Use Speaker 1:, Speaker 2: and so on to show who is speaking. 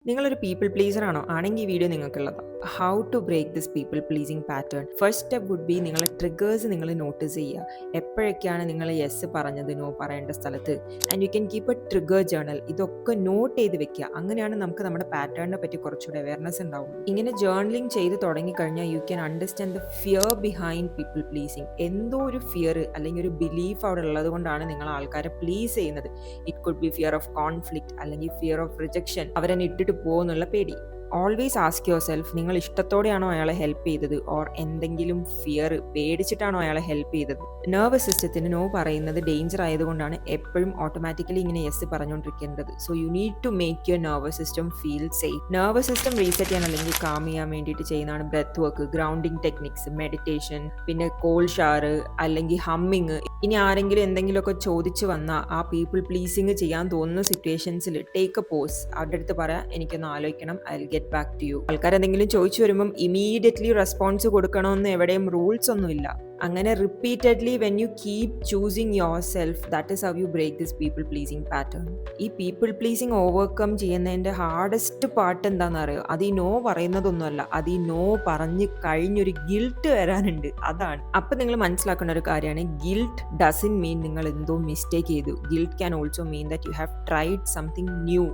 Speaker 1: നിങ്ങളൊരു people pleaser ആണോ? ആണെങ്കിൽ ഈ വീഡിയോ നിങ്ങൾക്കുള്ളതാണ്. How to break this people pleasing pattern. First step would be നിങ്ങളെ ട്രിഗേഴ്സ് നിങ്ങൾ നോട്ടീസ് ചെയ്യുക. എപ്പോഴൊക്കെയാണ് നിങ്ങൾ യെസ് പറഞ്ഞത് നോ പറയേണ്ട സ്ഥലത്ത്. And you can keep a trigger journal. ഇതൊക്കെ നോട്ട് ചെയ്ത് വെക്കുക. അങ്ങനെയാണ് നമുക്ക് നമ്മുടെ പാറ്റേണിനെ പറ്റി കുറച്ചുകൂടെ അവയർനെസ് ഉണ്ടാവും. ഇങ്ങനെ ജേർണലിംഗ് ചെയ്ത് തുടങ്ങിക്കഴിഞ്ഞാൽ you can understand the fear behind people pleasing. എന്തോ ഒരു ഫിയർ അല്ലെങ്കിൽ ഒരു ബിലീഫ് അവിടെ ഉള്ളത് കൊണ്ടാണ് നിങ്ങൾ ആൾക്കാരെ പ്ലീസ് ചെയ്യുന്നത്. It could be fear of conflict, അല്ലെങ്കിൽ ഫിയർ ഓഫ് റിജക്ഷൻ, അവരെന്നെ ഇട്ടിട്ട് പോകുന്നുള്ള പേടി. ഓൾവേസ് ആസ്ക് യുവർ സെൽഫ്, നിങ്ങൾ ഇഷ്ടത്തോടെയാണോ അയാളെ ഹെൽപ്പ് ചെയ്തത്, ഓർ എന്തെങ്കിലും ഫിയർ പേടിച്ചിട്ടാണോ അയാളെ ഹെൽപ്പ് ചെയ്തത്. നെർവസ് സിസ്റ്റത്തിന് നോ പറയുന്നത് ഡേഞ്ചർ ആയതുകൊണ്ടാണ് എപ്പോഴും ഓട്ടോമാറ്റിക്കലി ഇങ്ങനെ യെസ് പറഞ്ഞുകൊണ്ടിരിക്കേണ്ടത്. So you need to make your nervous system feel safe. Nervous system reset ചെയ്യാൻ അല്ലെങ്കിൽ കാം ചെയ്യാൻ വേണ്ടിയിട്ട് ചെയ്യുന്നതാണ് breath work, grounding techniques, meditation, പിന്നെ കോൾഡ് ഷവർ അല്ലെങ്കിൽ ഹമ്മിങ്. ഇനി ആരെങ്കിലും എന്തെങ്കിലുമൊക്കെ ചോദിച്ചു വന്നാൽ ആ പീപ്പിൾ പ്ലീസിങ് ചെയ്യാൻ തോന്നുന്ന സിറ്റുവേഷൻസിൽ ടേക്ക് എ പോസ്. അവരുടെ അടുത്ത് പറയാം, എനിക്കൊന്ന് ആലോചിക്കണം, I will get back to you. ആൾക്കാർ എന്തെങ്കിലും ചോദിച്ചു വരുമ്പം ഇമീഡിയറ്റ്ലി റെസ്പോൺസ് കൊടുക്കണമെന്ന് എവിടെയും റൂൾസ് ഒന്നുമില്ല. അങ്ങനെ repeatedly when you keep choosing yourself, that is how you break this people pleasing pattern. ഈ പീപ്പിൾ പ്ലീസിങ് ഓവർകം ചെയ്യുന്നതിൻ്റെ ഹാർഡസ്റ്റ് പാർട്ട് എന്താണെന്ന് അറിയോ? അത് ഈ നോ പറയുന്നതൊന്നുമല്ല, അത് ഈ നോ പറഞ്ഞ് കഴിഞ്ഞൊരു ഗിൽട്ട് വരാനുണ്ട്, അതാണ്. അപ്പം നിങ്ങൾ മനസ്സിലാക്കേണ്ട ഒരു കാര്യമാണ്, ഗിൽട്ട് ഡസൻ മീൻ നിങ്ങൾ എന്തോ മിസ്റ്റേക്ക് ചെയ്തു. Guilt can also mean that you have tried something new.